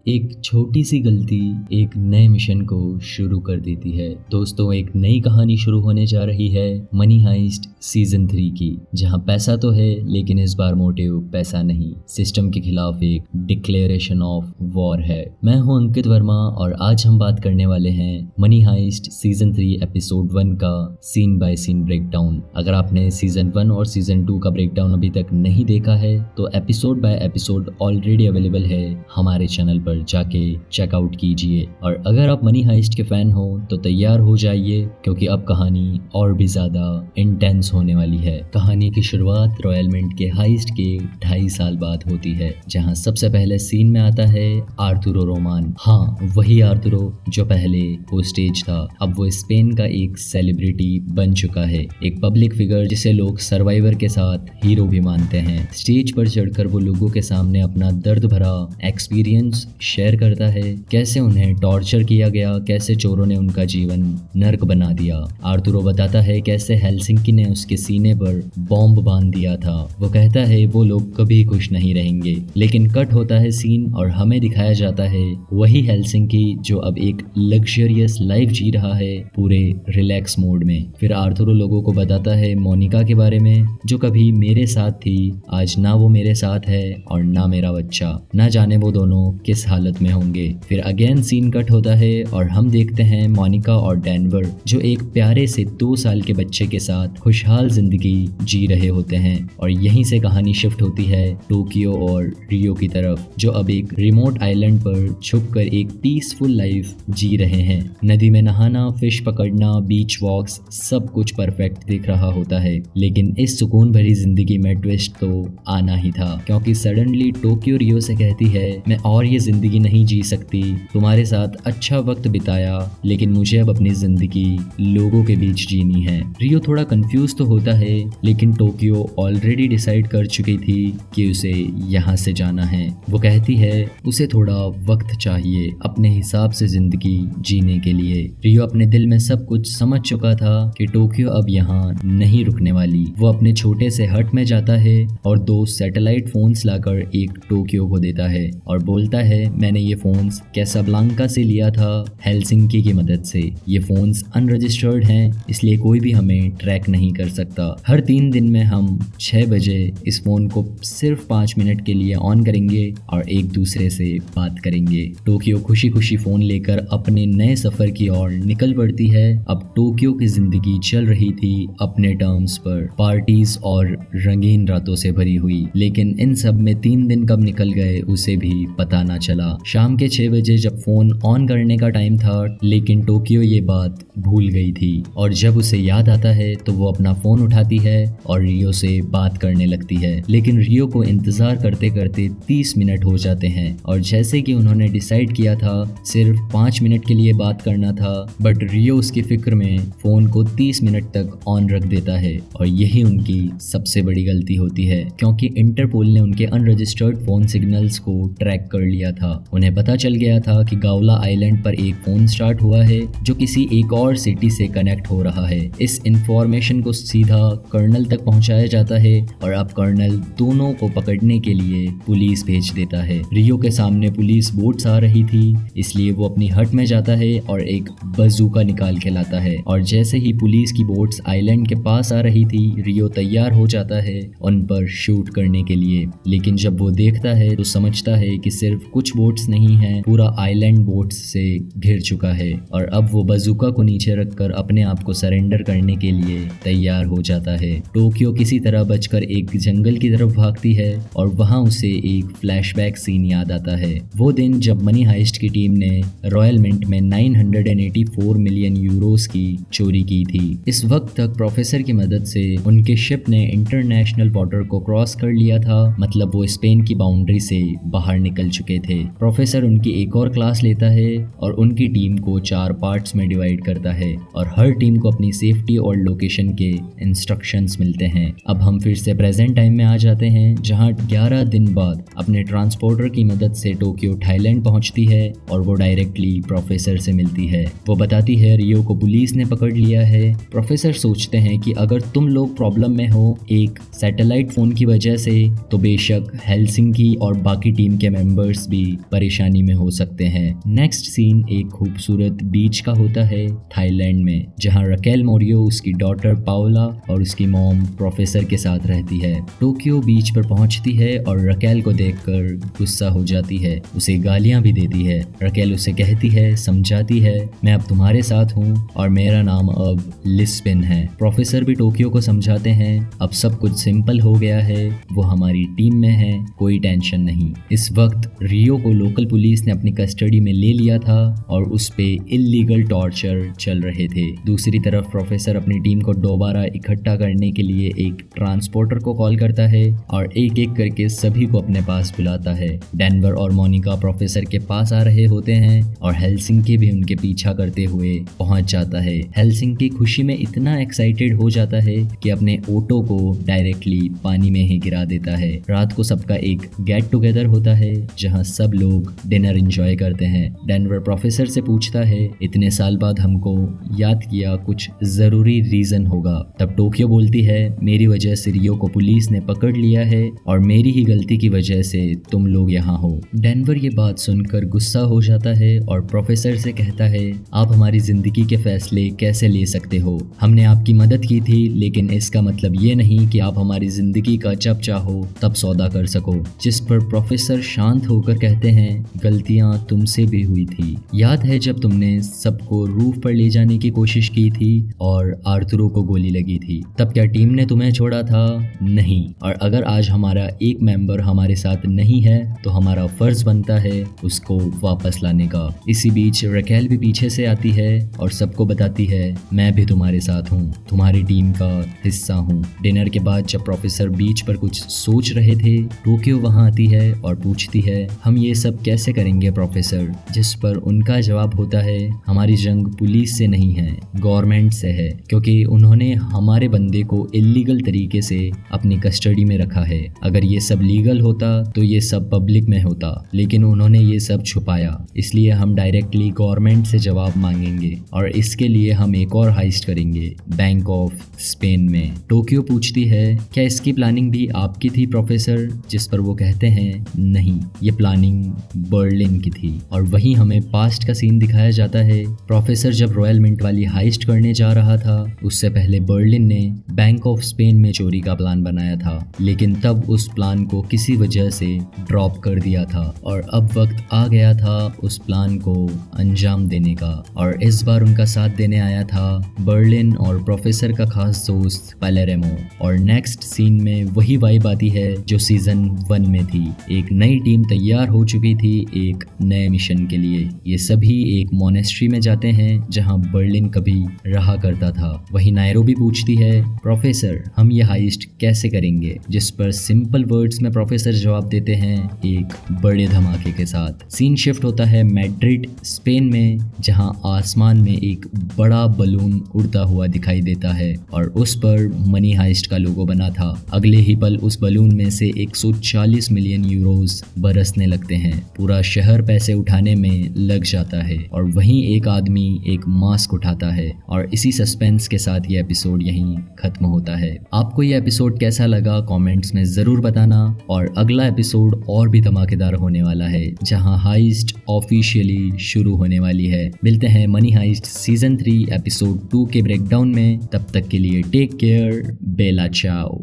एक छोटी सी गलती एक नए मिशन को शुरू कर देती है। दोस्तों, एक नई कहानी शुरू होने जा रही है मनी हाइस्ट सीजन 3 की, जहां पैसा तो है लेकिन इस बार मोटिव पैसा नहीं, सिस्टम के खिलाफ एक डिक्लेरेशन ऑफ वॉर है। मैं हूं अंकित वर्मा और आज हम बात करने वाले हैं मनी हाइस्ट सीजन 3 एपिसोड 1 का सीन बाय सीन ब्रेकडाउन। अगर आपने सीजन 1 और सीजन 2 का ब्रेकडाउन अभी तक नहीं देखा है तो episode by episode already available है हमारे चैनल पर, जाके चेकआउट कीजिए। और अगर आप मनी हाइस्ट के फैन हो तो तैयार हो जाइए, क्योंकि अब कहानी और भी ज्यादा इंटेंस होने वाली है। कहानी की शुरुआत रॉयल मिंट के हाइस्ट के 2.5 साल बाद होती है, जहां सबसे पहले सीन में आता है आर्थुरो रोमान। हाँ, वही आर्थुरो जो पहले वो स्टेज था, अब वो स्पेन का एक सेलिब्रिटी बन चुका है, एक पब्लिक फिगर जिसे लोग सर्वाइवर के साथ हीरो भी मानते हैं। स्टेज पर चढ़कर वो लोगों के सामने अपना दर्द भरा एक्सपीरियंस शेयर करता है, कैसे उन्हें टॉर्चर किया गया, कैसे चोरों ने उनका जीवन नर्क बना दिया। आर्थुरो बताता है कैसे हेलसिंकी ने उसके सीने पर बॉम्ब बांध दिया था। वो कहता है वो लोग कभी खुश नहीं रहेंगे, लेकिन कट होता है सीन और हमें दिखाया जाता है वही हेलसिंकी जो अब एक लग्जरियस लाइफ जी रहा है, पूरे रिलैक्स मोड में। फिर आर्थुरो लोगों को बताता है मोनिका के बारे में, जो कभी मेरे साथ थी, आज ना वो मेरे साथ है और ना मेरा बच्चा, ना जाने वो दोनों किस हालत में होंगे। फिर अगेन सीन कट होता है और हम देखते हैं मोनिका और डेनवर जो एक प्यारे से 2 साल के बच्चे के साथ खुशहाल जिंदगी जी रहे होते हैं। और यहीं से कहानी शिफ्ट होती है टोक्यो और रियो की तरफ, जो अब एक रिमोट आइलैंड पर छुपकर एक पीसफुल लाइफ जी रहे हैं। नदी में नहाना, फिश पकड़ना, बीच वॉक्स, सब कुछ परफेक्ट दिख रहा होता है। लेकिन इस सुकून भरी जिंदगी में ट्विस्ट तो आना ही था, क्योंकि सडनली टोक्यो रियो से कहती है मैं और ये जिंदगी नहीं जी सकती, तुम्हारे साथ अच्छा वक्त बिताया, लेकिन मुझे अब अपनी जिंदगी लोगों के बीच जीनी है। रियो थोड़ा कंफ्यूज तो होता है, लेकिन टोक्यो ऑलरेडी डिसाइड कर चुकी थी कि उसे यहाँ से जाना है। वो कहती है उसे थोड़ा वक्त चाहिए अपने हिसाब से जिंदगी जीने के लिए। रियो अपने दिल में सब कुछ समझ चुका था कि टोक्यो अब यहाँ नहीं रुकने वाली। वो अपने छोटे से हट में जाता है और 2 सैटेलाइट फोन्स लाकर एक टोक्यो को देता है और बोलता है मैंने ये फोन्स कैसाब्लांका से लिया था हेलसिंकी की मदद से। ये फोन्स अनरजिस्टर्ड हैं, इसलिए कोई भी हमें ट्रैक नहीं कर सकता। हर 3 दिन में हम 6 बजे इस फोन को सिर्फ 5 मिनट के लिए ऑन करेंगे और एक दूसरे से बात करेंगे। टोक्यो खुशी खुशी फोन लेकर अपने नए सफर की ओर निकल पड़ती है। अब टोक्यो की जिंदगी चल रही थी अपने टर्म्स पर, पार्टीज और रंगीन रातों से भरी हुई, लेकिन इन सब में 3 दिन कब निकल गए उसे भी पता ना चला। शाम के 6 बजे जब फोन ऑन करने का टाइम था, लेकिन टोक्यो ये बात भूल गई थी और जब उसे याद आता है तो वो अपना फोन उठाती है और रियो से बात करने लगती है। लेकिन रियो को इंतजार करते करते 30 मिनट हो जाते हैं और जैसे कि उन्होंने डिसाइड किया था सिर्फ 5 मिनट के लिए बात करना था, बट रियो उसकी फिक्र में फोन को 30 मिनट तक ऑन रख देता है। और यही उनकी सबसे बड़ी गलती होती है, क्योंकि इंटरपोल ने उनके अनरजिस्टर्ड फोन सिग्नल्स को ट्रैक कर लिया था। उन्हें पता चल गया था कि गावला आइलैंड पर एक फोन स्टार्ट हुआ है जो किसी एक और सिटी से कनेक्ट हो रहा है। इस इंफॉर्मेशन को सीधा कर्नल तक पहुंचाया जाता है और अब कर्नल दोनों को पकड़ने के लिए पुलिस भेज देता है। रियो के सामने पुलिस बोट्स आ रही थी, इसलिए वो अपनी हट में जाता है और एक बजूका निकाल के लाता है। और जैसे ही पुलिस की बोट्स आइलैंड के पास आ रही थी, रियो तैयार हो जाता है उन पर शूट करने के लिए। लेकिन जब वो देखता है तो समझता है कि सिर्फ कुछ बोट्स नहीं हैं, पूरा आइलैंड बोट्स से घिर चुका है। और अब वो बजूका को नीचे रखकर अपने आप को सरेंडर करने के लिए तैयार हो जाता है। टोक्यो किसी तरह बचकर एक जंगल की तरफ भागती है और वहां उसे एक फ्लैशबैक सीन याद आता है। वो दिन जब मनी हाइस्ट की टीम ने रॉयल मिंट में 984 मिलियन यूरोस की चोरी की थी। इस वक्त तक प्रोफेसर की मदद से उनके शिप ने इंटरनेशनल वाटर को क्रॉस कर लिया था, मतलब वो स्पेन की बाउंड्री से बाहर निकल चुके थे। प्रोफेसर उनकी एक और क्लास लेता है और उनकी टीम को 4 पार्ट्स में डिवाइड करता है और हर टीम को अपनी सेफ्टी और लोकेशन के इंस्ट्रक्शंस मिलते हैं। अब हम फिर से प्रेजेंट टाइम में आ जाते हैं, जहां 11 दिन बाद अपने ट्रांसपोर्टर की मदद से टोक्यो थाईलैंड पहुंचती है और वो डायरेक्टली प्रोफेसर से मिलती है। वो बताती है रियो को पुलिस ने पकड़ लिया है। प्रोफेसर सोचते हैं कि अगर तुम लोग प्रॉब्लम में हो एक सैटेलाइट फोन की वजह से, तो बेशक हेलसिंकी और बाकी टीम के मेंबर्स भी परेशानी में हो सकते हैं। नेक्स्ट सीन एक खूबसूरत बीच का होता है थाईलैंड में, जहां रकेल मोरियो, उसकी डॉटर पाओला और उसकी मॉम प्रोफेसर के साथ रहती है। टोक्यो बीच पर पहुंचती है और रकेल को देखकर गुस्सा हो जाती है, उसे गालियां भी देती है। रकेल उसे कहती है, समझाती है, मैं अब तुम्हारे साथ हूँ और मेरा नाम अब लिस्पिन है। प्रोफेसर भी टोक्यो को समझाते हैं, अब सब कुछ सिंपल हो गया है, वो हमारी टीम में है, कोई टेंशन नहीं। इस वक्त रियो को लोकल पुलिस ने अपनी कस्टडी में ले लिया था और उस पे इल्लीगल टॉर्चर चल रहे थे। दूसरी तरफ प्रोफेसर अपनी टीम को दोबारा इकट्ठा करने के लिए एक ट्रांसपोर्टर को कॉल करता है और एक एक करके सभी को अपने पास बुलाता है। डेनवर और मोनिका प्रोफेसर के पास आ रहे होते हैं और हेलसिंकी भी उनके पीछा करते हुए पहुंच जाता है। हेलसिंकी खुशी में इतना एक्साइटेड हो जाता है कि अपने ऑटो को डायरेक्टली पानी में ही गिरा देता है। रात को सबका एक गेट टुगेदर होता है जहां सब लोग डिनर एंजॉय करते हैं। डेनवर प्रोफेसर से पूछता है, इतने साल बाद हमको याद किया, कुछ जरूरी रीजन होगा। तब टोक्यो बोलती है, मेरी वजह से रियो को पुलिस ने पकड़ लिया है और मेरी ही गलती की वजह से तुम लोग यहाँ हो। डेनवर ये बात सुनकर गुस्सा हो जाता है और प्रोफेसर से कहता है, आप हमारी जिंदगी के फैसले कैसे ले सकते हो? हमने आपकी मदद की थी, लेकिन इसका मतलब ये नहीं कि आप हमारी जिंदगी का जब चाहो तब सौदा कर सको। जिस पर प्रोफेसर शांत होकर कहते हैं, गलतियां तुमसे भी हुई थी। याद है जब तुमने सबको रूफ पर ले जाने की कोशिश की थी और आर्थुरो को गोली लगी थी, तब क्या टीम ने तुम्हें छोड़ा था? नहीं। और अगर आज हमारा एक मेंबर हमारे साथ नहीं है तो हमारा फर्ज बनता है उसको वापस लाने का। इसी बीच रकेल भी पीछे से आती है और सबको बताती है, मैं भी तुम्हारे साथ हूँ, तुम्हारी टीम का हिस्सा हूँ। डिनर के बाद जब प्रोफेसर बीच पर कुछ सोच रहे थे, टोक्यो वहाँ आती है और पूछती है, हम ये सब कैसे करेंगे प्रोफेसर? जिस पर उनका जवाब होता है, हमारी जंग पुलिस से नहीं है, गवर्नमेंट से है, क्योंकि उन्होंने हमारे बंदे को इल्लीगल तरीके से अपनी कस्टडी में रखा है। अगर ये सब लीगल होता तो ये सब पब्लिक में होता, लेकिन उन्होंने ये सब छुपाया, इसलिए हम डायरेक्टली गवर्नमेंट से जवाब मांगेंगे और इसके लिए हम एक और हाइस्ट करेंगे बैंक ऑफ स्पेन में। टोक्यो पूछती है, क्या इसकी प्लानिंग भी आपकी थी प्रोफेसर? जिस पर वो कहते हैं, नहीं, ये प्लानिंग बर्लिन की थी। और वहीं हमें पास्ट का सीन दिखाया जाता है। प्रोफेसर जब रॉयल मिंट वाली हाइस्ट करने जा रहा था, उससे पहले बर्लिन ने बैंक ऑफ स्पेन में चोरी का प्लान बनाया था, लेकिन तब उस प्लान को किसी वजह से ड्रॉप कर दिया था और अब वक्त आ गया था उस प्लान को अंजाम देने का। और इस बार उनका साथ देने आया था बर्लिन और प्रोफेसर का खास दोस्त पैलेरेमो। और नेक्स्ट सीन में वही वाइब आती है जो सीजन 1 में थी। एक नई टीम तैयार हो चुकी थी एक नए मिशन के लिए। ये सभी एक मोनेस्ट्री में जाते हैं जहां बर्लिन कभी रहा करता था। वही नायरोबी पूछती है, प्रोफेसर हम ये हाइस्ट कैसे करेंगे? जिस पर सिंपल वर्ड्स में प्रोफेसर जवाब देते हैं, एक बड़े धमाके के साथ। सीन शिफ्ट होता है मैड्रिड स्पेन में, जहां आसमान में एक बड़ा बलून उड़ता हुआ दिखाई देता है और उस पर मनी हाइस्ट का लोगो बना था। अगले ही पल उस बलून में से 140 मिलियन यूरोज बरसने लगते हैं। पूरा शहर पैसे उठाने में लग जाता है और वहीं एक आदमी एक मास्क उठाता है। और इसी सस्पेंस के साथ ये एपिसोड यहीं खत्म होता है। आपको ये एपिसोड कैसा लगा कमेंट्स में ज़रूर बताना। और अगला एपिसोड और भी धमाकेदार होने वाला है, जहां हाइस्ट ऑफिशियली शुरू होने वाली है। मिलते हैं मनी हाइस्ट सीजन 3 एपिसोड 2 के ब्रेकडाउन में। तब तक के लिए टेक केयर, बेला चाओ।